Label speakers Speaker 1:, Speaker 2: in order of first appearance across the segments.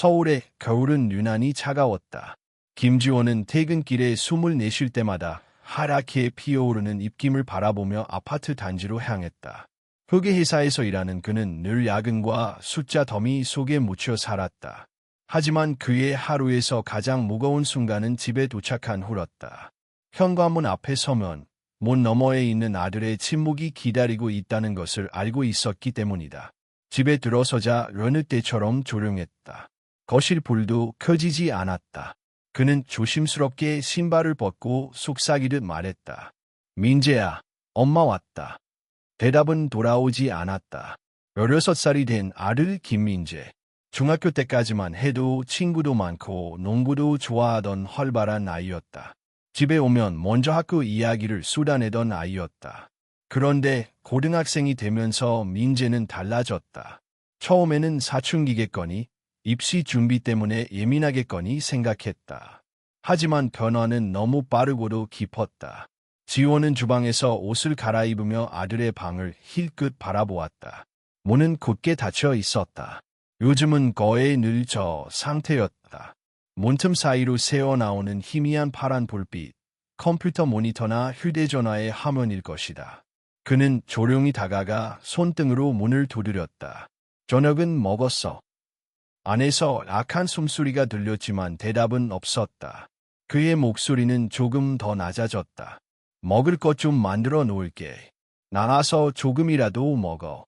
Speaker 1: 서울의 겨울은 유난히 차가웠다. 김지원은 퇴근길에 숨을 내쉴 때마다 하얗게 피어오르는 입김을 바라보며 아파트 단지로 향했다. 회계회사에서 일하는 그는 늘 야근과 숫자 더미 속에 묻혀 살았다. 하지만 그의 하루에서 가장 무거운 순간은 집에 도착한 후였다. 현관문 앞에 서면 문 너머에 있는 아들의 침묵이 기다리고 있다는 것을 알고 있었기 때문이다. 집에 들어서자 여느 때처럼 조용했다. 거실 불도 켜지지 않았다. 그는 조심스럽게 신발을 벗고 속삭이듯 말했다. 민재야, 엄마 왔다. 대답은 돌아오지 않았다. 16살이 된 아들 김민재. 중학교 때까지만 해도 친구도 많고 농구도 좋아하던 활발한 아이였다. 집에 오면 먼저 학교 이야기를 쏟아내던 아이였다. 그런데 고등학생이 되면서 민재는 달라졌다. 처음에는 사춘기겠거니, 입시 준비 때문에 예민하겠거니 생각했다. 하지만 변화는 너무 빠르고도 깊었다. 지원은 주방에서 옷을 갈아입으며 아들의 방을 힐끗 바라보았다. 문은 굳게 닫혀 있었다. 요즘은 거의 늘 저 상태였다. 문틈 사이로 새어나오는 희미한 파란 불빛, 컴퓨터 모니터나 휴대전화의 화면일 것이다. 그는 조용히 다가가 손등으로 문을 두드렸다. 저녁은 먹었어. 안에서 악한 숨소리가 들렸지만 대답은 없었다. 그의 목소리는 조금 더 낮아졌다. 먹을 것 좀 만들어 놓을게. 나가서 조금이라도 먹어.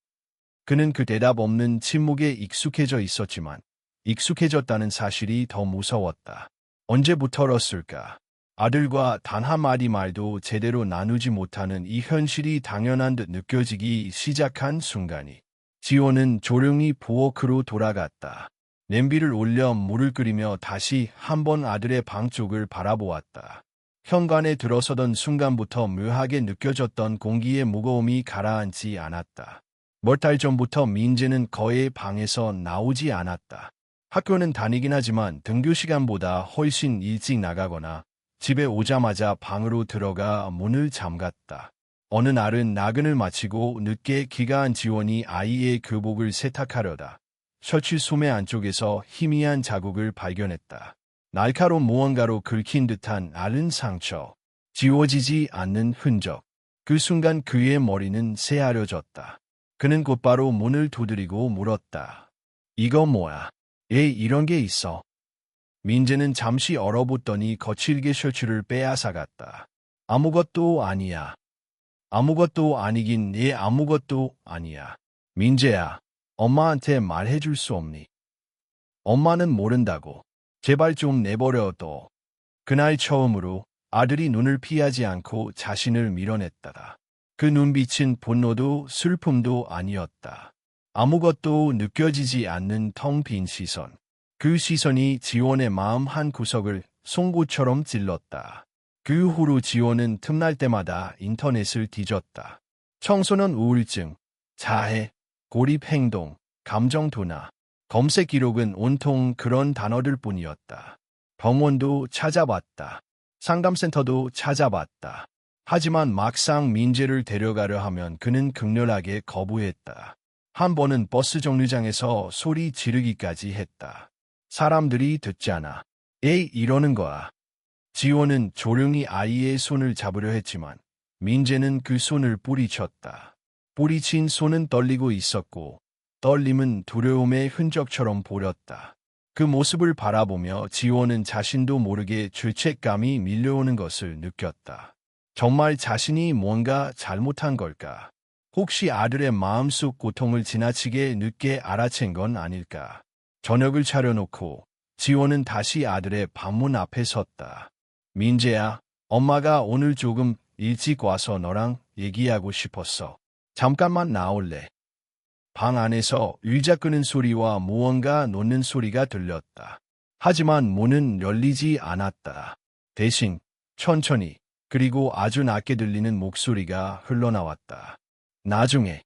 Speaker 1: 그는 그 대답 없는 침묵에 익숙해져 있었지만 익숙해졌다는 사실이 더 무서웠다. 언제부터였을까? 아들과 단 한마디 말도 제대로 나누지 못하는 이 현실이 당연한 듯 느껴지기 시작한 순간이 지호는 조용히 부엌으로 돌아갔다. 냄비를 올려 물을 끓이며 다시 한번 아들의 방 쪽을 바라보았다. 현관에 들어서던 순간부터 묘하게 느껴졌던 공기의 무거움이 가라앉지 않았다. 몇 달 전부터 민재는 거의 방에서 나오지 않았다. 학교는 다니긴 하지만 등교 시간보다 훨씬 일찍 나가거나 집에 오자마자 방으로 들어가 문을 잠갔다. 어느 날은 야근을 마치고 늦게 귀가한 지원이 아이의 교복을 세탁하려다 셔츠 소매 안쪽에서 희미한 자국을 발견했다. 날카로운 무언가로 긁힌 듯한 앓은 상처, 지워지지 않는 흔적. 그 순간 그의 머리는 새하려졌다. 그는 곧바로 문을 두드리고 물었다. 이거 뭐야? 왜 이런 게 있어? 민재는 잠시 얼어붙더니 거칠게 셔츠를 빼앗아갔다. 아무것도 아니야. 아무것도 아니긴 얘 아무것도 아니야. 민재야, 엄마한테 말해줄 수 없니? 엄마는 모른다고. 제발 좀 내버려둬. 그날 처음으로 아들이 눈을 피하지 않고 자신을 밀어냈다. 그 눈빛은 분노도 슬픔도 아니었다. 아무것도 느껴지지 않는 텅 빈 시선. 그 시선이 지원의 마음 한 구석을 송곳처럼 찔렀다. 그 후로 지원은 틈날 때마다 인터넷을 뒤졌다. 청소년 우울증, 자해, 고립 행동, 감정 둔화. 검색 기록은 온통 그런 단어들 뿐이었다. 병원도 찾아봤다. 상담센터도 찾아봤다. 하지만 막상 민재를 데려가려 하면 그는 극렬하게 거부했다. 한 번은 버스 정류장에서 소리 지르기까지 했다. 사람들이 듣잖아. 에이, 이러는 거야. 지호는 조용히 아이의 손을 잡으려 했지만 민재는 그 손을 뿌리쳤다. 뿌리친 손은 떨리고 있었고 떨림은 두려움의 흔적처럼 보였다. 그 모습을 바라보며 지호는 자신도 모르게 죄책감이 밀려오는 것을 느꼈다. 정말 자신이 뭔가 잘못한 걸까? 혹시 아들의 마음속 고통을 지나치게 늦게 알아챈 건 아닐까? 저녁을 차려놓고 지호는 다시 아들의 방문 앞에 섰다. 민재야, 엄마가 오늘 조금 일찍 와서 너랑 얘기하고 싶었어. 잠깐만 나올래? 방 안에서 의자 끄는 소리와 무언가 놓는 소리가 들렸다. 하지만 문은 열리지 않았다. 대신 천천히 그리고 아주 낮게 들리는 목소리가 흘러나왔다. 나중에.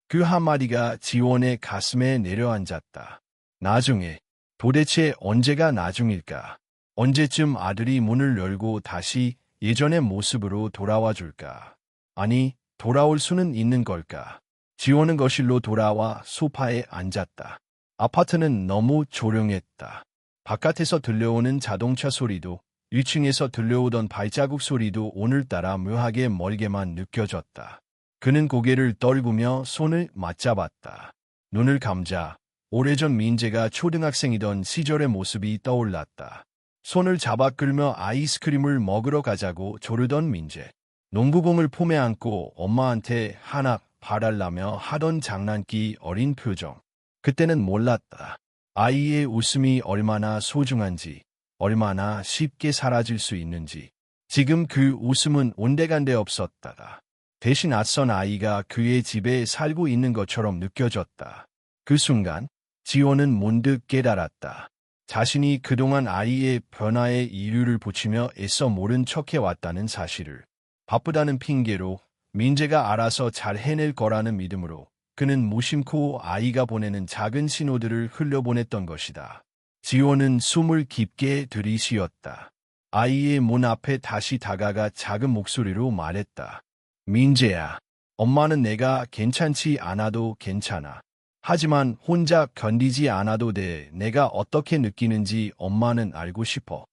Speaker 1: 그 한마디가 지원의 가슴에 내려앉았다. 나중에. 도대체 언제가 나중일까? 언제쯤 아들이 문을 열고 다시 예전의 모습으로 돌아와 줄까? 아니, 돌아올 수는 있는 걸까? 지원은 거실로 돌아와 소파에 앉았다. 아파트는 너무 조용했다. 바깥에서 들려오는 자동차 소리도 1층에서 들려오던 발자국 소리도 오늘따라 묘하게 멀게만 느껴졌다. 그는 고개를 떨구며 손을 맞잡았다. 눈을 감자 오래전 민재가 초등학생이던 시절의 모습이 떠올랐다. 손을 잡아 끌며 아이스크림을 먹으러 가자고 조르던 민재. 농구공을 품에 안고 엄마한테 하나 봐달라며 하던 장난기 어린 표정. 그때는 몰랐다. 아이의 웃음이 얼마나 소중한지, 얼마나 쉽게 사라질 수 있는지. 지금 그 웃음은 온데간데 없었다. 대신 낯선 아이가 그의 집에 살고 있는 것처럼 느껴졌다. 그 순간 지호는 문득 깨달았다. 자신이 그동안 아이의 변화에 이유를 붙이며 애써 모른 척해왔다는 사실을. 바쁘다는 핑계로 민재가 알아서 잘 해낼 거라는 믿음으로 그는 무심코 아이가 보내는 작은 신호들을 흘려보냈던 것이다. 지호는 숨을 깊게 들이쉬었다. 아이의 문 앞에 다시 다가가 작은 목소리로 말했다. 민재야, 엄마는 내가 괜찮지 않아도 괜찮아. 하지만 혼자 견디지 않아도 돼. 내가 어떻게 느끼는지 엄마는 알고 싶어.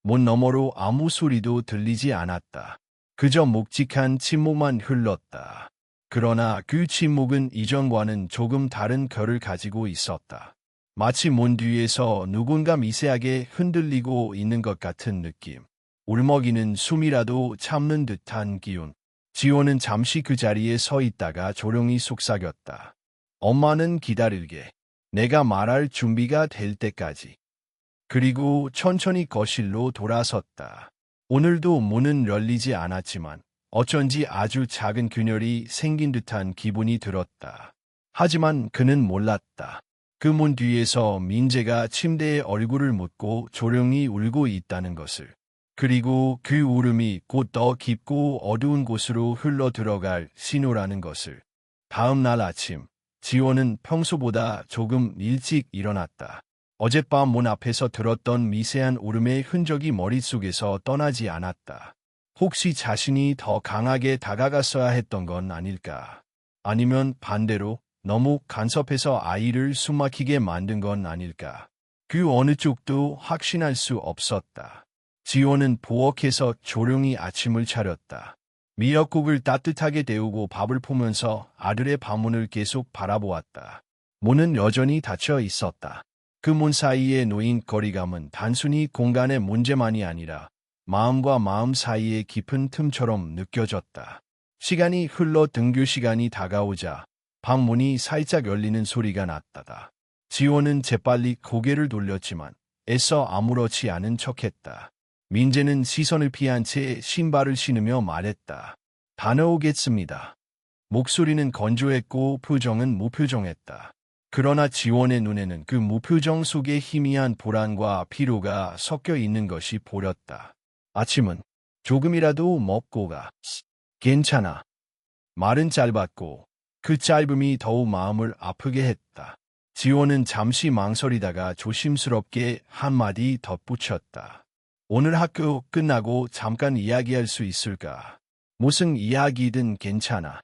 Speaker 1: 문 너머로 아무 소리도 들리지 않았다. 그저 묵직한 침묵만 흘렀다. 그러나 그 침묵은 이전과는 조금 다른 결을 가지고 있었다. 마치 문 뒤에서 누군가 미세하게 흔들리고 있는 것 같은 느낌. 울먹이는 숨이라도 참는 듯한 기운. 지호는 잠시 그 자리에 서 있다가 조용히 속삭였다. 엄마는 기다릴게. 내가 말할 준비가 될 때까지. 그리고 천천히 거실로 돌아섰다. 오늘도 문은 열리지 않았지만 어쩐지 아주 작은 균열이 생긴 듯한 기분이 들었다. 하지만 그는 몰랐다. 그 문 뒤에서 민재가 침대에 얼굴을 묻고 조용히 울고 있다는 것을. 그리고 그 울음이 곧 더 깊고 어두운 곳으로 흘러 들어갈 신호라는 것을. 다음 날 아침, 지호는 평소보다 조금 일찍 일어났다. 어젯밤 문 앞에서 들었던 미세한 울음의 흔적이 머릿속에서 떠나지 않았다. 혹시 자신이 더 강하게 다가갔어야 했던 건 아닐까? 아니면 반대로 너무 간섭해서 아이를 숨막히게 만든 건 아닐까? 그 어느 쪽도 확신할 수 없었다. 지호는 부엌에서 조용히 아침을 차렸다. 미역국을 따뜻하게 데우고 밥을 푸면서 아들의 방문을 계속 바라보았다. 문은 여전히 닫혀 있었다. 그 문 사이에 놓인 거리감은 단순히 공간의 문제만이 아니라 마음과 마음 사이의 깊은 틈처럼 느껴졌다. 시간이 흘러 등교 시간이 다가오자 방문이 살짝 열리는 소리가 났다. 지호는 재빨리 고개를 돌렸지만 애써 아무렇지 않은 척했다. 민재는 시선을 피한 채 신발을 신으며 말했다. 다녀오겠습니다. 목소리는 건조했고 표정은 무표정했다. 그러나 지원의 눈에는 그 무표정 속에 희미한 불안과 피로가 섞여 있는 것이 보였다. 아침은 조금이라도 먹고 가. 괜찮아. 말은 짧았고 그 짧음이 더욱 마음을 아프게 했다. 지호는 잠시 망설이다가 조심스럽게 한마디 덧붙였다. 오늘 학교 끝나고 잠깐 이야기할 수 있을까? 무슨 이야기든 괜찮아.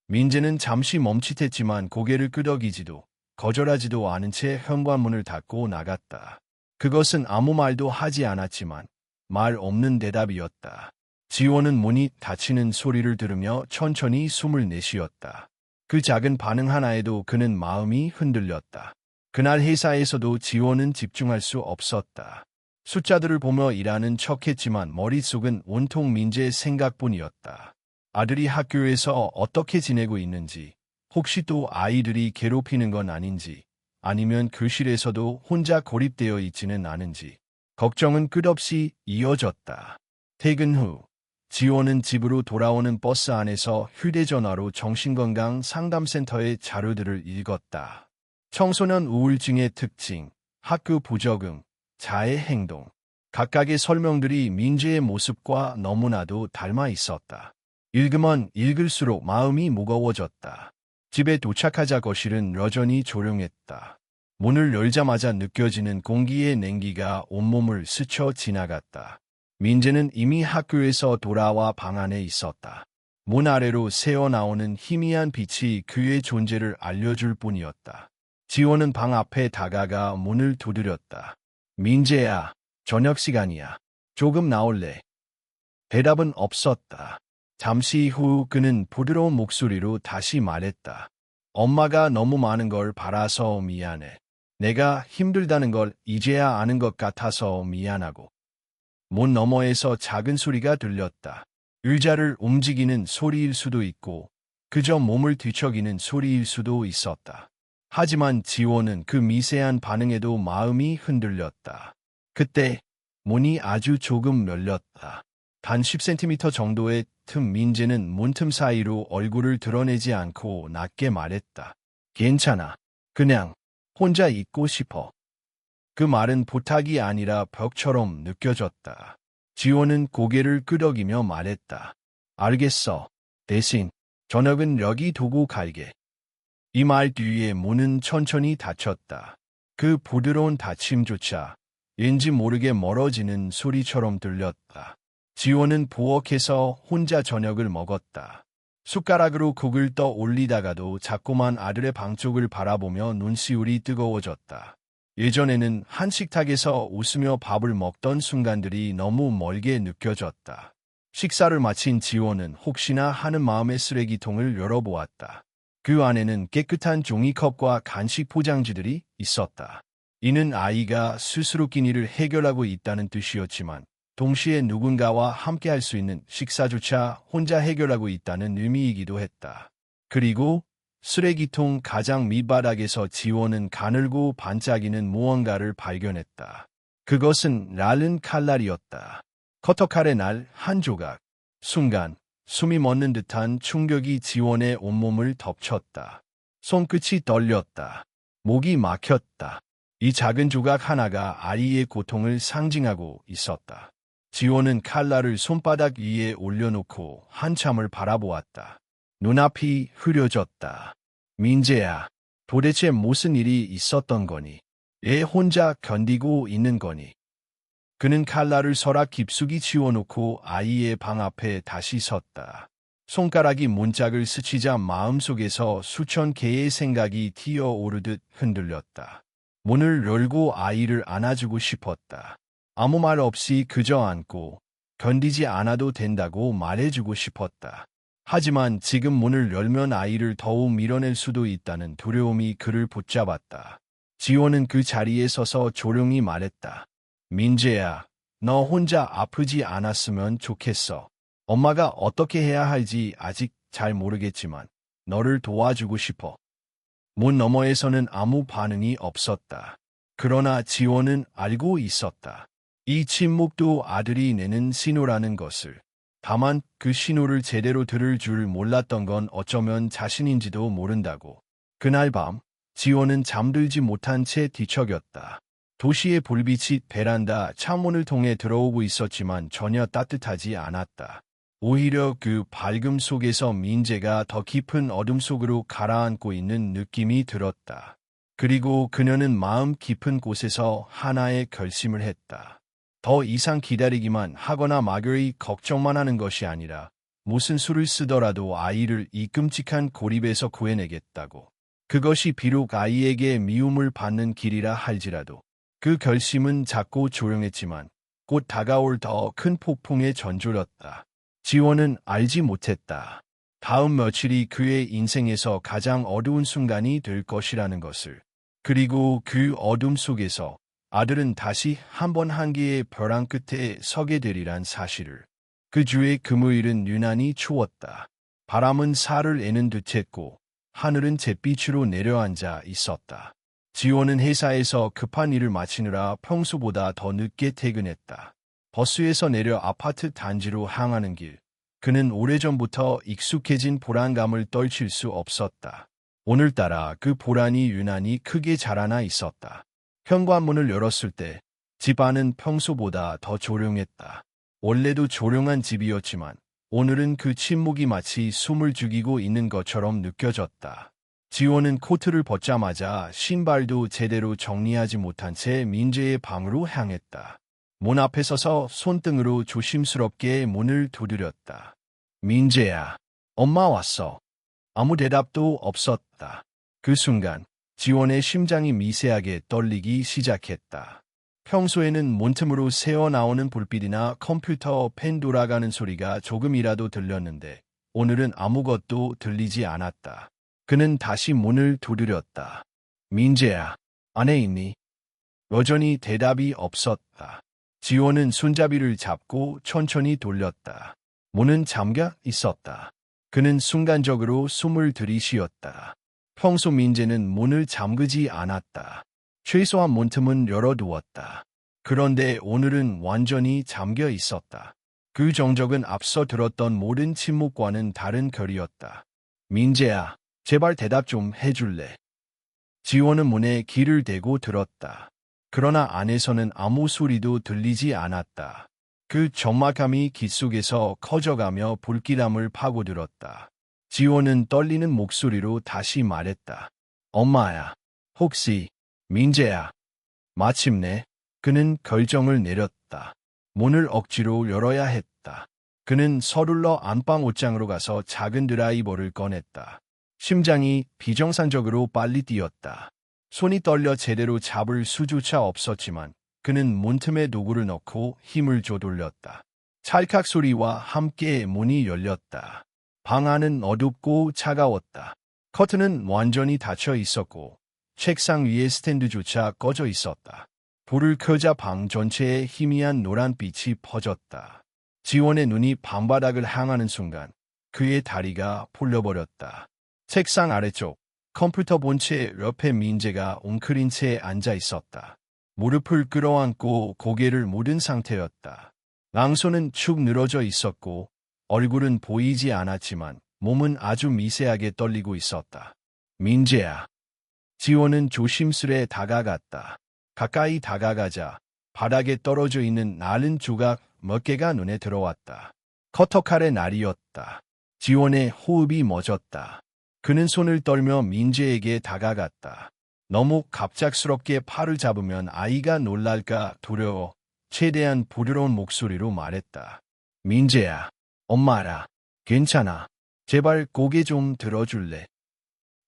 Speaker 1: 민재는 잠시 멈칫했지만 고개를 끄덕이지도 거절하지도 않은 채 현관문을 닫고 나갔다. 그것은 아무 말도 하지 않았지만 말 없는 대답이었다. 지호는 문이 닫히는 소리를 들으며 천천히 숨을 내쉬었다. 그 작은 반응 하나에도 그는 마음이 흔들렸다. 그날 회사에서도 지호는 집중할 수 없었다. 숫자들을 보며 일하는 척했지만 머릿속은 온통 민재의 생각뿐이었다. 아들이 학교에서 어떻게 지내고 있는지, 혹시 또 아이들이 괴롭히는 건 아닌지, 아니면 교실에서도 혼자 고립되어 있지는 않은지. 걱정은 끝없이 이어졌다. 퇴근 후 지호는 집으로 돌아오는 버스 안에서 휴대전화로 정신건강 상담센터의 자료들을 읽었다. 청소년 우울증의 특징, 학교 부적응, 자해 행동. 각각의 설명들이 민재의 모습과 너무나도 닮아 있었다. 읽으면 읽을수록 마음이 무거워졌다. 집에 도착하자 거실은 여전히 조용했다. 문을 열자마자 느껴지는 공기의 냉기가 온몸을 스쳐 지나갔다. 민재는 이미 학교에서 돌아와 방 안에 있었다. 문 아래로 새어나오는 희미한 빛이 그의 존재를 알려줄 뿐이었다. 지호는 방 앞에 다가가 문을 두드렸다. 민재야, 저녁 시간이야. 조금 나올래? 대답은 없었다. 잠시 후 그는 부드러운 목소리로 다시 말했다. 엄마가 너무 많은 걸 바라서 미안해. 내가 힘들다는 걸 이제야 아는 것 같아서 미안하고. 문 너머에서 작은 소리가 들렸다. 의자를 움직이는 소리일 수도 있고 그저 몸을 뒤척이는 소리일 수도 있었다. 하지만 지호는 그 미세한 반응에도 마음이 흔들렸다. 그때 문이 아주 조금 열렸다. 단 10cm 정도의 틈. 민재는 문틈 사이로 얼굴을 드러내지 않고 낮게 말했다. 괜찮아. 그냥 혼자 있고 싶어. 그 말은 부탁이 아니라 벽처럼 느껴졌다. 지호는 고개를 끄덕이며 말했다. 알겠어. 대신 저녁은 여기 두고 갈게. 이 말 뒤에 문은 천천히 닫혔다. 그 부드러운 닫힘조차 왠지 모르게 멀어지는 소리처럼 들렸다. 지호는 부엌에서 혼자 저녁을 먹었다. 숟가락으로 국을 떠 올리다가도 자꾸만 아들의 방 쪽을 바라보며 눈시울이 뜨거워졌다. 예전에는 한 식탁에서 웃으며 밥을 먹던 순간들이 너무 멀게 느껴졌다. 식사를 마친 지호는 혹시나 하는 마음에 쓰레기통을 열어보았다. 그 안에는 깨끗한 종이컵과 간식 포장지들이 있었다. 이는 아이가 스스로 끼니를 해결하고 있다는 뜻이었지만 동시에 누군가와 함께 할 수 있는 식사조차 혼자 해결하고 있다는 의미이기도 했다. 그리고 쓰레기통 가장 밑바닥에서 지호는 가늘고 반짝이는 무언가를 발견했다. 그것은 낡은 칼날이었다. 커터칼의 날 한 조각. 순간 숨이 멎는 듯한 충격이 지원의 온몸을 덮쳤다. 손끝이 떨렸다. 목이 막혔다. 이 작은 조각 하나가 아이의 고통을 상징하고 있었다. 지호는 칼날을 손바닥 위에 올려놓고 한참을 바라보았다. 눈앞이 흐려졌다. 민재야, 도대체 무슨 일이 있었던 거니? 애 혼자 견디고 있는 거니? 그는 칼날을 서랍 깊숙이 치워놓고 아이의 방 앞에 다시 섰다. 손가락이 문짝을 스치자 마음속에서 수천 개의 생각이 튀어오르듯 흔들렸다. 문을 열고 아이를 안아주고 싶었다. 아무 말 없이 그저 안고 견디지 않아도 된다고 말해주고 싶었다. 하지만 지금 문을 열면 아이를 더욱 밀어낼 수도 있다는 두려움이 그를 붙잡았다. 지호는 그 자리에 서서 조용히 말했다. 민재야, 너 혼자 아프지 않았으면 좋겠어. 엄마가 어떻게 해야 할지 아직 잘 모르겠지만 너를 도와주고 싶어. 문 너머에서는 아무 반응이 없었다. 그러나 지호는 알고 있었다. 이 침묵도 아들이 내는 신호라는 것을. 다만 그 신호를 제대로 들을 줄 몰랐던 건 어쩌면 자신인지도 모른다고. 그날 밤 지호는 잠들지 못한 채 뒤척였다. 도시의 불빛이 베란다 창문을 통해 들어오고 있었지만 전혀 따뜻하지 않았다. 오히려 그 밝음 속에서 민재가 더 깊은 어둠 속으로 가라앉고 있는 느낌이 들었다. 그리고 그녀는 마음 깊은 곳에서 하나의 결심을 했다. 더 이상 기다리기만 하거나 막연히 걱정만 하는 것이 아니라 무슨 수를 쓰더라도 아이를 이 끔찍한 고립에서 구해내겠다고. 그것이 비록 아이에게 미움을 받는 길이라 할지라도. 그 결심은 작고 조용했지만 곧 다가올 더 큰 폭풍에 전조렸다. 지호는 알지 못했다. 다음 며칠이 그의 인생에서 가장 어두운 순간이 될 것이라는 것을. 그리고 그 어둠 속에서 아들은 다시 한번 한계의 벼랑 끝에 서게 되리란 사실을. 그 주의 금요일은 유난히 추웠다. 바람은 살을 애는 듯했고 하늘은 잿빛으로 내려앉아 있었다. 지호는 회사에서 급한 일을 마치느라 평소보다 더 늦게 퇴근했다. 버스에서 내려 아파트 단지로 향하는 길. 그는 오래전부터 익숙해진 불안감을 떨칠 수 없었다. 오늘따라 그 불안이 유난히 크게 자라나 있었다. 현관문을 열었을 때 집 안은 평소보다 더 조용했다. 원래도 조용한 집이었지만 오늘은 그 침묵이 마치 숨을 죽이고 있는 것처럼 느껴졌다. 지호는 코트를 벗자마자 신발도 제대로 정리하지 못한 채 민재의 방으로 향했다. 문 앞에 서서 손등으로 조심스럽게 문을 두드렸다. 민재야, 엄마 왔어. 아무 대답도 없었다. 그 순간 지원의 심장이 미세하게 떨리기 시작했다. 평소에는 문틈으로 새어나오는 불빛이나 컴퓨터 펜 돌아가는 소리가 조금이라도 들렸는데 오늘은 아무것도 들리지 않았다. 그는 다시 문을 두드렸다. 민재야, 안에 있니? 여전히 대답이 없었다. 지원은 손잡이를 잡고 천천히 돌렸다. 문은 잠겨 있었다. 그는 순간적으로 숨을 들이쉬었다. 평소 민재는 문을 잠그지 않았다. 최소한 문틈은 열어두었다. 그런데 오늘은 완전히 잠겨 있었다. 그 정적은 앞서 들었던 모든 침묵과는 다른 결이었다. 민재야, 제발 대답 좀 해줄래? 지원은 문에 귀를 대고 들었다. 그러나 안에서는 아무 소리도 들리지 않았다. 그 적막함이 귀 속에서 커져가며 불길함을 파고들었다. 지원은 떨리는 목소리로 다시 말했다. 엄마야, 혹시 민재야. 마침내 그는 결정을 내렸다. 문을 억지로 열어야 했다. 그는 서둘러 안방 옷장으로 가서 작은 드라이버를 꺼냈다. 심장이 비정상적으로 빨리 뛰었다. 손이 떨려 제대로 잡을 수조차 없었지만 그는 문틈에 도구를 넣고 힘을 조돌렸다. 찰칵 소리와 함께 문이 열렸다. 방 안은 어둡고 차가웠다. 커튼은 완전히 닫혀 있었고 책상 위에 스탠드조차 꺼져 있었다. 불을 켜자 방 전체에 희미한 노란빛이 퍼졌다. 지원의 눈이 방바닥을 향하는 순간 그의 다리가 풀려버렸다. 책상 아래쪽 컴퓨터 본체 옆에 민재가 웅크린 채 앉아 있었다. 무릎을 끌어안고 고개를 묻은 상태였다. 양손은 축 늘어져 있었고 얼굴은 보이지 않았지만 몸은 아주 미세하게 떨리고 있었다. 민재야. 지원은 조심스레 다가갔다. 가까이 다가가자 바닥에 떨어져 있는 나른 조각 몇 개가 눈에 들어왔다. 커터칼의 날이었다. 지원의 호흡이 멎었다. 그는 손을 떨며 민재에게 다가갔다. 너무 갑작스럽게 팔을 잡으면 아이가 놀랄까 두려워 최대한 부드러운 목소리로 말했다. 민재야, 엄마라. 괜찮아. 제발 고개 좀 들어줄래?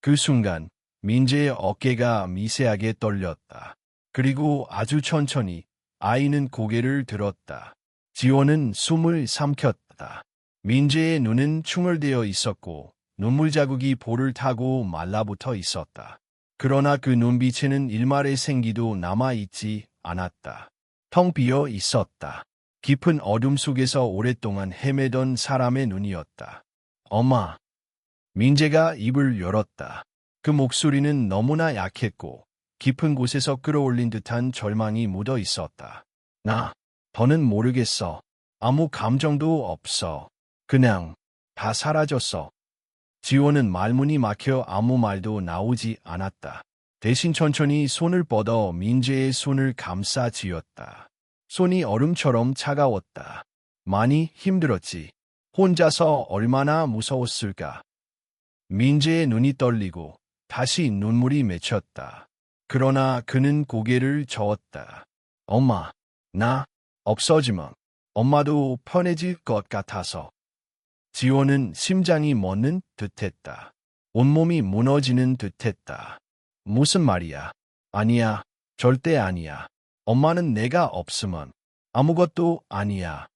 Speaker 1: 그 순간 민재의 어깨가 미세하게 떨렸다. 그리고 아주 천천히 아이는 고개를 들었다. 지원은 숨을 삼켰다. 민재의 눈은 충혈되어 있었고 눈물 자국이 볼을 타고 말라붙어 있었다. 그러나 그 눈빛에는 일말의 생기도 남아있지 않았다. 텅 비어 있었다. 깊은 어둠 속에서 오랫동안 헤매던 사람의 눈이었다. 엄마. 민재가 입을 열었다. 그 목소리는 너무나 약했고 깊은 곳에서 끌어올린 듯한 절망이 묻어 있었다. 더는 모르겠어. 아무 감정도 없어. 그냥 다 사라졌어. 지원은 말문이 막혀 아무 말도 나오지 않았다. 대신 천천히 손을 뻗어 민재의 손을 감싸 쥐었다. 손이 얼음처럼 차가웠다. 많이 힘들었지. 혼자서 얼마나 무서웠을까. 민재의 눈이 떨리고 다시 눈물이 맺혔다. 그러나 그는 고개를 저었다. 엄마, 나 없어지면 엄마도 편해질 것 같아서. 지원은 심장이 멎는 듯했다. 온몸이 무너지는 듯했다. 무슨 말이야? 아니야. 절대 아니야. 엄마는 내가 없으면 아무것도 아니야.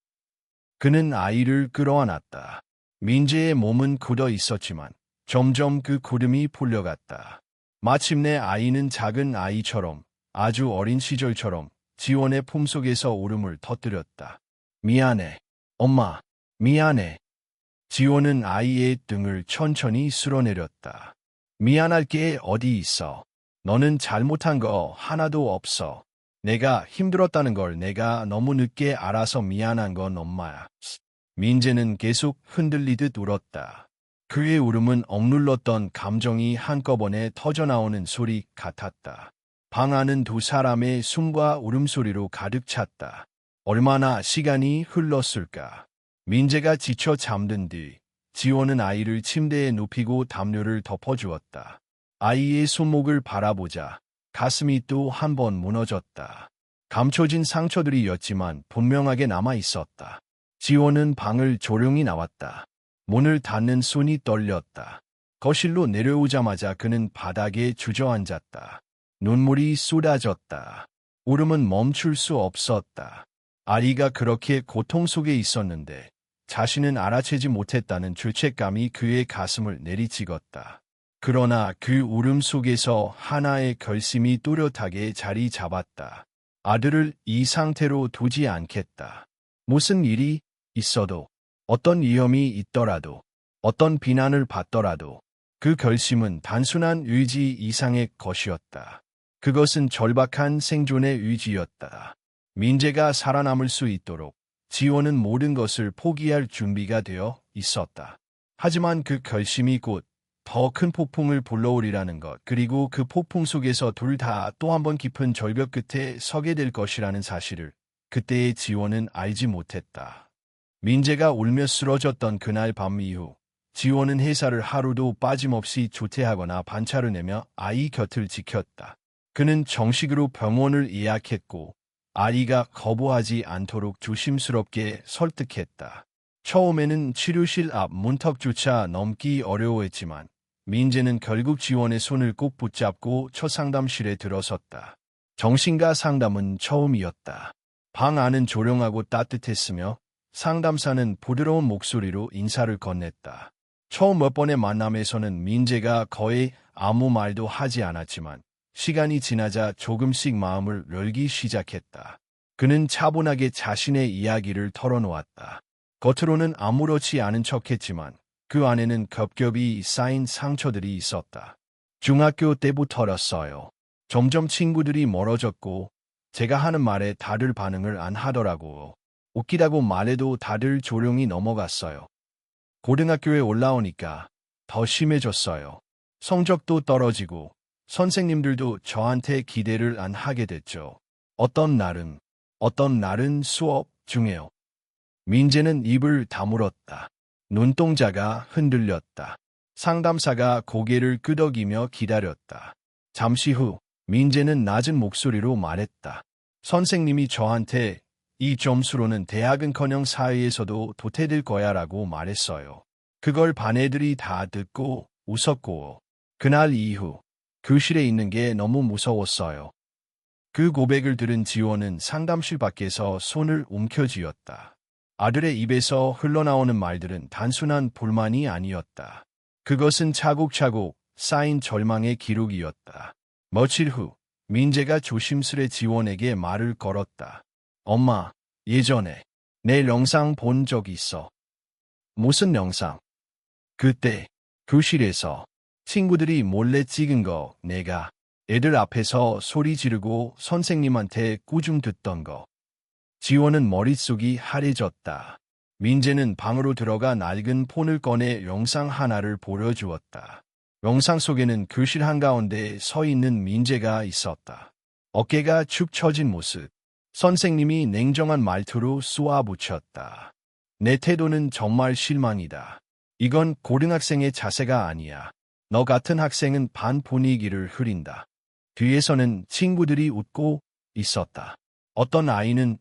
Speaker 1: 그는 아이를 끌어안았다. 민재의 몸은 굳어 있었지만 점점 그 굳음이 풀려갔다. 마침내 아이는 작은 아이처럼 아주 어린 시절처럼 지원의 품속에서 울음을 터뜨렸다. 미안해. 엄마, 미안해. 지원은 아이의 등을 천천히 쓸어내렸다. 미안할 게 어디 있어. 너는 잘못한 거 하나도 없어. 내가 힘들었다는 걸 내가 너무 늦게 알아서 미안한 건 엄마야. 민재는 계속 흔들리듯 울었다. 그의 울음은 억눌렀던 감정이 한꺼번에 터져나오는 소리 같았다. 방 안은 두 사람의 숨과 울음소리로 가득 찼다. 얼마나 시간이 흘렀을까. 민재가 지쳐 잠든 뒤 지원은 아이를 침대에 눕히고 담요를 덮어주었다. 아이의 손목을 바라보자 가슴이 또 한 번 무너졌다. 감춰진 상처들이었지만 분명하게 남아 있었다. 지원은 방을 조용히 나왔다. 문을 닫는 손이 떨렸다. 거실로 내려오자마자 그는 바닥에 주저앉았다. 눈물이 쏟아졌다. 울음은 멈출 수 없었다. 아이가 그렇게 고통 속에 있었는데 자신은 알아채지 못했다는 죄책감이 그의 가슴을 내리찍었다. 그러나 그 울음 속에서 하나의 결심이 또렷하게 자리 잡았다. 아들을 이 상태로 두지 않겠다. 무슨 일이 있어도, 어떤 위험이 있더라도, 어떤 비난을 받더라도 그 결심은 단순한 의지 이상의 것이었다. 그것은 절박한 생존의 의지였다. 민재가 살아남을 수 있도록 지원은 모든 것을 포기할 준비가 되어 있었다. 하지만 그 결심이 곧 더 큰 폭풍을 불러오리라는 것, 그리고 그 폭풍 속에서 둘 다 또 한 번 깊은 절벽 끝에 서게 될 것이라는 사실을 그때의 지원은 알지 못했다. 민재가 울며 쓰러졌던 그날 밤 이후 지원은 회사를 하루도 빠짐없이 조퇴하거나 반차를 내며 아이 곁을 지켰다. 그는 정식으로 병원을 예약했고 아이가 거부하지 않도록 조심스럽게 설득했다. 처음에는 치료실 앞 문턱조차 넘기 어려워했지만 민재는 결국 지원의 손을 꼭 붙잡고 첫 상담실에 들어섰다. 정신과 상담은 처음이었다. 방 안은 조용하고 따뜻했으며 상담사는 부드러운 목소리로 인사를 건넸다. 처음 몇 번의 만남에서는 민재가 거의 아무 말도 하지 않았지만 시간이 지나자 조금씩 마음을 열기 시작했다. 그는 차분하게 자신의 이야기를 털어놓았다. 겉으로는 아무렇지 않은 척했지만 그 안에는 겹겹이 쌓인 상처들이 있었다. 중학교 때부터였어요. 점점 친구들이 멀어졌고 제가 하는 말에 다들 반응을 안 하더라고요. 웃기다고 말해도 다들 조용히 넘어갔어요. 고등학교에 올라오니까 더 심해졌어요. 성적도 떨어지고 선생님들도 저한테 기대를 안 하게 됐죠. 어떤 날은 수업 중에요. 민재는 입을 다물었다. 눈동자가 흔들렸다. 상담사가 고개를 끄덕이며 기다렸다. 잠시 후 민재는 낮은 목소리로 말했다. 선생님이 저한테 이 점수로는 대학은커녕 사회에서도 도태될 거야라고 말했어요. 그걸 반 애들이 다 듣고 웃었고 그날 이후 교실에 있는 게 너무 무서웠어요. 그 고백을 들은 지원은 상담실 밖에서 손을 움켜쥐었다. 아들의 입에서 흘러나오는 말들은 단순한 불만이 아니었다. 그것은 차곡차곡 쌓인 절망의 기록이었다. 며칠 후 민재가 조심스레 지원에게 말을 걸었다. 엄마, 예전에 내 영상 본 적 있어. 무슨 영상? 그때 교실에서 친구들이 몰래 찍은 거, 내가 애들 앞에서 소리 지르고 선생님한테 꾸중 듣던 거. 지원은 머릿속이 하얘졌다. 민재는 방으로 들어가 낡은 폰을 꺼내 영상 하나를 보여주었다. 영상 속에는 교실 한가운데 서 있는 민재가 있었다. 어깨가 축 처진 모습. 선생님이 냉정한 말투로 쏘아붙였다. 내 태도는 정말 실망이다. 이건 고등학생의 자세가 아니야. 너 같은 학생은 반 분위기를 흐린다. 뒤에서는 친구들이 웃고 있었다. 어떤 아이는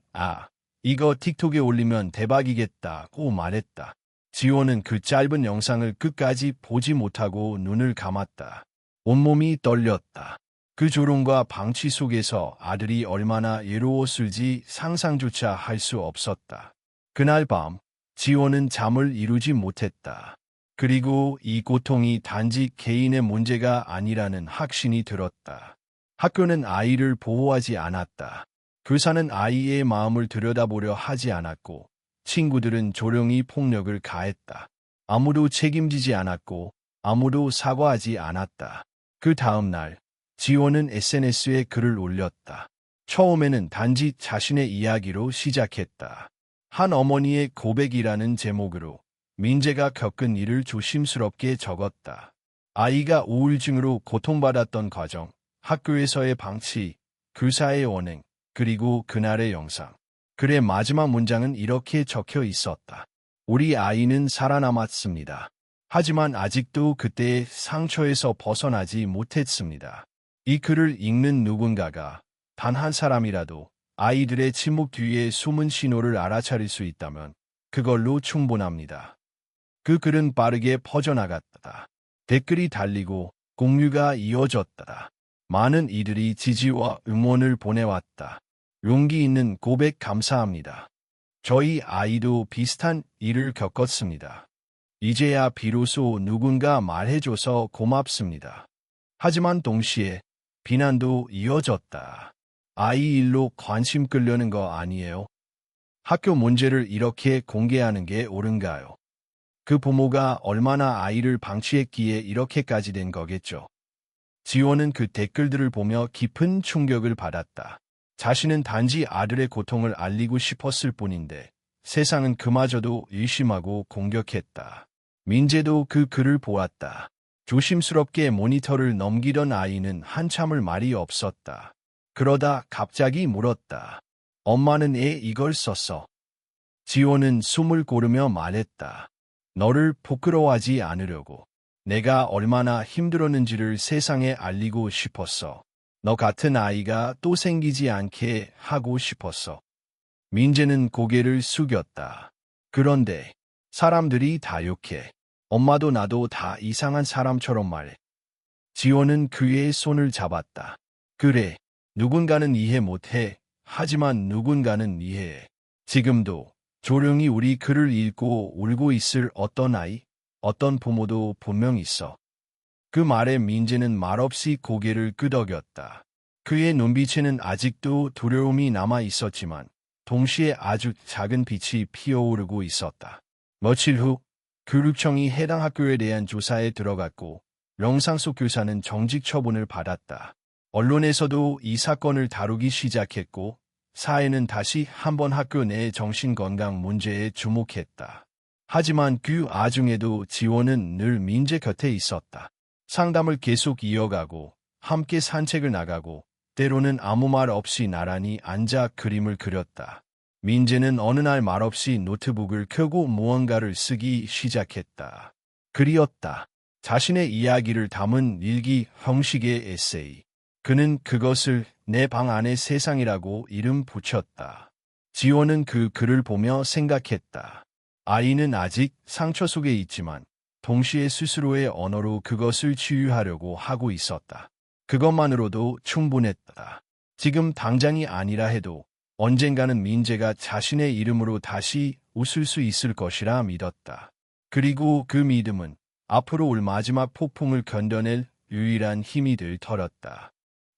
Speaker 1: 이거 틱톡에 올리면 대박이겠다고 말했다. 지원은 그 짧은 영상을 끝까지 보지 못하고 눈을 감았다. 온몸이 떨렸다. 그 조롱과 방치 속에서 아들이 얼마나 외로웠을지 상상조차 할 수 없었다. 그날 밤 지원은 잠을 이루지 못했다. 그리고 이 고통이 단지 개인의 문제가 아니라는 확신이 들었다. 학교는 아이를 보호하지 않았다. 교사는 아이의 마음을 들여다보려 하지 않았고 친구들은 조용히 폭력을 가했다. 아무도 책임지지 않았고 아무도 사과하지 않았다. 그 다음 날 지원은 SNS에 글을 올렸다. 처음에는 단지 자신의 이야기로 시작했다. 한 어머니의 고백이라는 제목으로 민재가 겪은 일을 조심스럽게 적었다. 아이가 우울증으로 고통받았던 과정, 학교에서의 방치, 교사의 원행, 그리고 그날의 영상. 글의 마지막 문장은 이렇게 적혀 있었다. 우리 아이는 살아남았습니다. 하지만 아직도 그때의 상처에서 벗어나지 못했습니다. 이 글을 읽는 누군가가 단 한 사람이라도 아이들의 침묵 뒤에 숨은 신호를 알아차릴 수 있다면 그걸로 충분합니다. 그 글은 빠르게 퍼져나갔다. 댓글이 달리고 공유가 이어졌다. 많은 이들이 지지와 응원을 보내왔다. 용기 있는 고백 감사합니다. 저희 아이도 비슷한 일을 겪었습니다. 이제야 비로소 누군가 말해줘서 고맙습니다. 하지만 동시에 비난도 이어졌다. 아이 일로 관심 끌려는 거 아니에요? 학교 문제를 이렇게 공개하는 게 옳은가요? 그 부모가 얼마나 아이를 방치했기에 이렇게까지 된 거겠죠. 지원은 그 댓글들을 보며 깊은 충격을 받았다. 자신은 단지 아들의 고통을 알리고 싶었을 뿐인데 세상은 그마저도 의심하고 공격했다. 민재도 그 글을 보았다. 조심스럽게 모니터를 넘기던 아이는 한참을 말이 없었다. 그러다 갑자기 물었다. 엄마는 애 이걸 썼어? 지원은 숨을 고르며 말했다. 너를 부끄러워하지 않으려고. 내가 얼마나 힘들었는지를 세상에 알리고 싶었어. 너 같은 아이가 또 생기지 않게 하고 싶었어. 민재는 고개를 숙였다. 그런데 사람들이 다 욕해. 엄마도 나도 다 이상한 사람처럼 말해. 지원은 그의 손을 잡았다. 그래, 누군가는 이해 못해. 하지만 누군가는 이해해. 지금도 조용히 우리 글을 읽고 울고 있을 어떤 아이, 어떤 부모도 분명 있어. 그 말에 민재는 말없이 고개를 끄덕였다. 그의 눈빛에는 아직도 두려움이 남아 있었지만 동시에 아주 작은 빛이 피어오르고 있었다. 며칠 후 교육청이 해당 학교에 대한 조사에 들어갔고 령상수 교사는 정직 처분을 받았다. 언론에서도 이 사건을 다루기 시작했고 사회는 다시 한번 학교 내 정신건강 문제에 주목했다. 하지만 그 와중에도 지원은 늘 민재 곁에 있었다. 상담을 계속 이어가고 함께 산책을 나가고 때로는 아무 말 없이 나란히 앉아 그림을 그렸다. 민재는 어느 날 말없이 노트북을 켜고 무언가를 쓰기 시작했다. 글이었다. 자신의 이야기를 담은 일기 형식의 에세이. 그는 그것을 내 방 안의 세상이라고 이름 붙였다. 지원은 그 글을 보며 생각했다. 아이는 아직 상처 속에 있지만 동시에 스스로의 언어로 그것을 치유하려고 하고 있었다. 그것만으로도 충분했다. 지금 당장이 아니라 해도 언젠가는 민재가 자신의 이름으로 다시 웃을 수 있을 것이라 믿었다. 그리고 그 믿음은 앞으로 올 마지막 폭풍을 견뎌낼 유일한 힘이 될 터였다.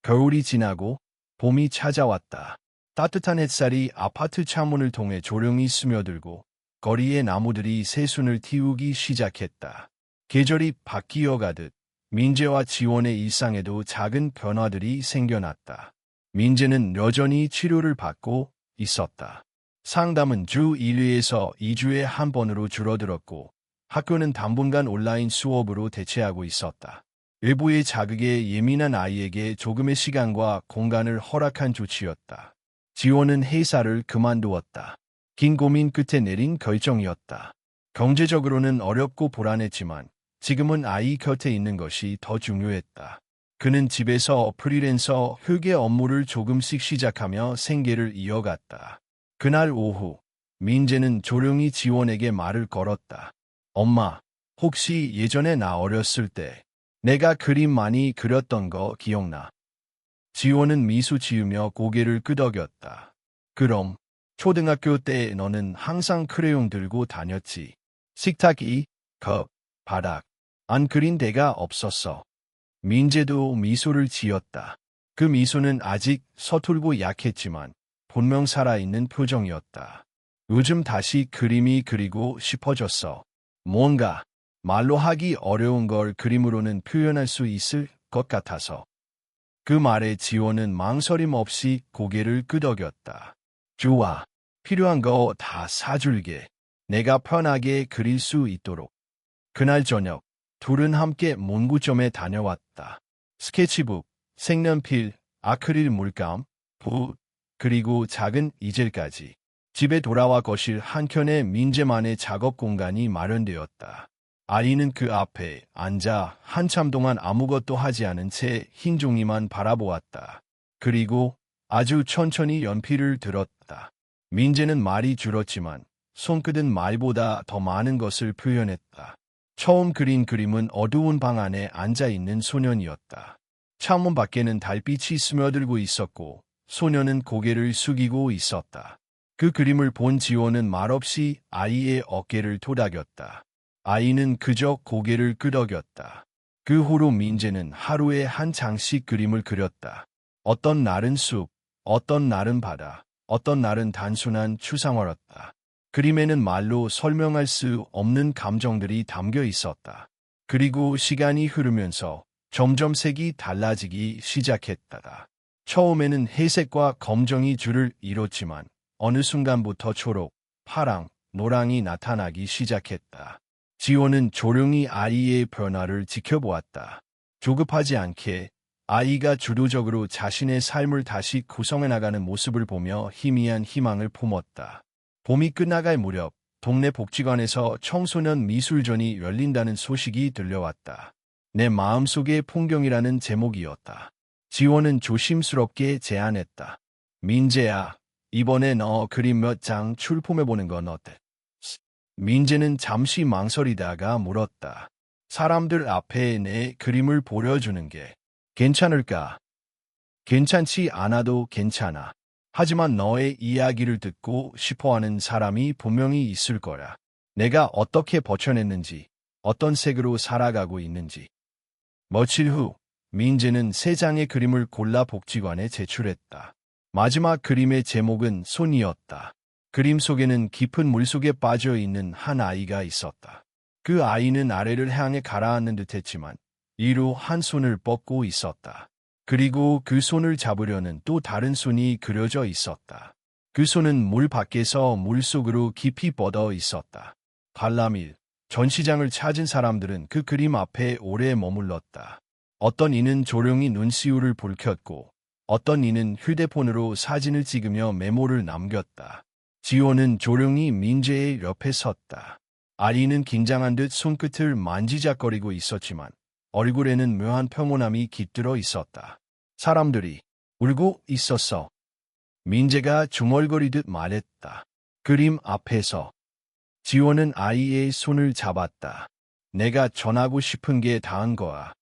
Speaker 1: 겨울이 지나고 봄이 찾아왔다. 따뜻한 햇살이 아파트 창문을 통해 조용히 스며들고 거리의 나무들이 새순을 틔우기 시작했다. 계절이 바뀌어가듯 민재와 지원의 일상에도 작은 변화들이 생겨났다. 민재는 여전히 치료를 받고 있었다. 상담은 주 1회에서 2주에 한 번으로 줄어들었고 학교는 당분간 온라인 수업으로 대체하고 있었다. 외부의 자극에 예민한 아이에게 조금의 시간과 공간을 허락한 조치였다. 지원은 회사를 그만두었다. 긴 고민 끝에 내린 결정이었다. 경제적으로는 어렵고 불안했지만 지금은 아이 곁에 있는 것이 더 중요했다. 그는 집에서 프리랜서 회계 업무를 조금씩 시작하며 생계를 이어갔다. 그날 오후, 민재는 조용히 지원에게 말을 걸었다. 엄마, 혹시 예전에 나 어렸을 때 내가 그림 많이 그렸던 거 기억나? 지원은 미소 지으며 고개를 끄덕였다. 그럼, 초등학교 때 너는 항상 크레용 들고 다녔지. 식탁이, 컵, 바닥, 안 그린 데가 없었어. 민재도 미소를 지었다. 그 미소는 아직 서툴고 약했지만 분명 살아있는 표정이었다. 요즘 다시 그림이 그리고 싶어졌어. 뭔가 말로 하기 어려운 걸 그림으로는 표현할 수 있을 것 같아서. 그 말에 지원은 망설임 없이 고개를 끄덕였다. 좋아. 필요한 거 다 사줄게. 내가 편하게 그릴 수 있도록. 그날 저녁, 둘은 함께 문구점에 다녀왔다. 스케치북, 색연필, 아크릴 물감, 붓, 그리고 작은 이젤까지. 집에 돌아와 거실 한켠에 민재만의 작업 공간이 마련되었다. 아이는 그 앞에 앉아 한참 동안 아무것도 하지 않은 채 흰 종이만 바라보았다. 그리고 아주 천천히 연필을 들었다. 민재는 말이 줄었지만 손끝은 말보다 더 많은 것을 표현했다. 처음 그린 그림은 어두운 방 안에 앉아있는 소년이었다. 창문 밖에는 달빛이 스며들고 있었고 소년은 고개를 숙이고 있었다. 그 그림을 본 지호는 말없이 아이의 어깨를 토닥였다. 아이는 그저 고개를 끄덕였다. 그 후로 민재는 하루에 한 장씩 그림을 그렸다. 어떤 날은 숲, 어떤 날은 바다, 어떤 날은 단순한 추상화였다. 그림에는 말로 설명할 수 없는 감정들이 담겨 있었다. 그리고 시간이 흐르면서 점점 색이 달라지기 시작했다. 처음에는 회색과 검정이 줄을 이뤘지만 어느 순간부터 초록, 파랑, 노랑이 나타나기 시작했다. 지호는 조용히 아이의 변화를 지켜보았다. 조급하지 않게 아이가 주도적으로 자신의 삶을 다시 구성해 나가는 모습을 보며 희미한 희망을 품었다. 봄이 끝나갈 무렵 동네 복지관에서 청소년 미술전이 열린다는 소식이 들려왔다. 내 마음속의 풍경이라는 제목이었다. 지호는 조심스럽게 제안했다. 민재야, 이번에 너 그림 몇 장 출품해보는 건 어때? 민재는 잠시 망설이다가 물었다. 사람들 앞에 내 그림을 보여주는 게 괜찮을까? 괜찮지 않아도 괜찮아. 하지만 너의 이야기를 듣고 싶어하는 사람이 분명히 있을 거야. 내가 어떻게 버텨냈는지, 어떤 색으로 살아가고 있는지. 며칠 후, 민재는 세 장의 그림을 골라 복지관에 제출했다. 마지막 그림의 제목은 손이었다. 그림 속에는 깊은 물속에 빠져있는 한 아이가 있었다. 그 아이는 아래를 향해 가라앉는 듯했지만 이로 한 손을 뻗고 있었다. 그리고 그 손을 잡으려는 또 다른 손이 그려져 있었다. 그 손은 물 밖에서 물속으로 깊이 뻗어 있었다. 발람일, 전시장을 찾은 사람들은 그 그림 앞에 오래 머물렀다. 어떤 이는 조용히 눈시울을 붉혔고 어떤 이는 휴대폰으로 사진을 찍으며 메모를 남겼다. 지호는 조용히 민재의 옆에 섰다. 아이는 긴장한 듯 손끝을 만지작거리고 있었지만 얼굴에는 묘한 평온함이 깃들어 있었다. 사람들이 울고 있었어. 민재가 중얼거리듯 말했다. 그림 앞에서. 지호는 아이의 손을 잡았다. 내가 전하고 싶은 게 닿은 거야.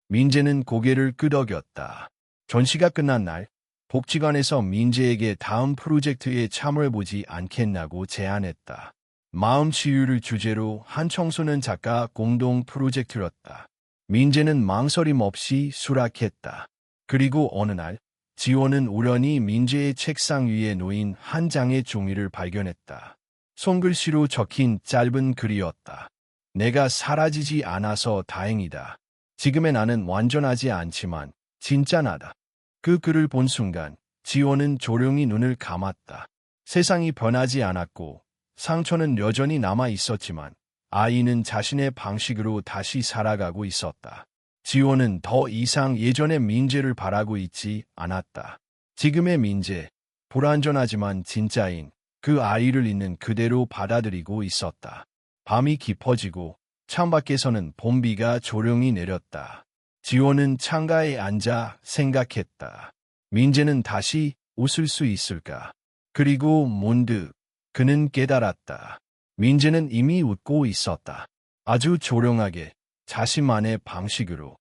Speaker 1: 민재는 고개를 끄덕였다. 전시가 끝난 날, 복지관에서 민재에게 다음 프로젝트에 참여해보지 않겠냐고 제안했다. 마음 치유를 주제로 한 청소년 작가 공동 프로젝트였다. 민재는 망설임 없이 수락했다. 그리고 어느 날, 지호는 우연히 민재의 책상 위에 놓인 한 장의 종이를 발견했다. 손글씨로 적힌 짧은 글이었다. 내가 사라지지 않아서 다행이다. 지금의 나는 완전하지 않지만 진짜 나다. 그 글을 본 순간 지호는 조용히 눈을 감았다. 세상이 변하지 않았고 상처는 여전히 남아 있었지만 아이는 자신의 방식으로 다시 살아가고 있었다. 지호는 더 이상 예전의 민재를 바라고 있지 않았다. 지금의 민재, 불완전하지만 진짜인 그 아이를 있는 그대로 받아들이고 있었다. 밤이 깊어지고 창밖에서는 봄비가 조용히 내렸다. 지호는 창가에 앉아 생각했다. 민재는 다시 웃을 수 있을까? 그리고 문득 그는 깨달았다. 민재는 이미 웃고 있었다. 아주 조용하게 자신만의 방식으로.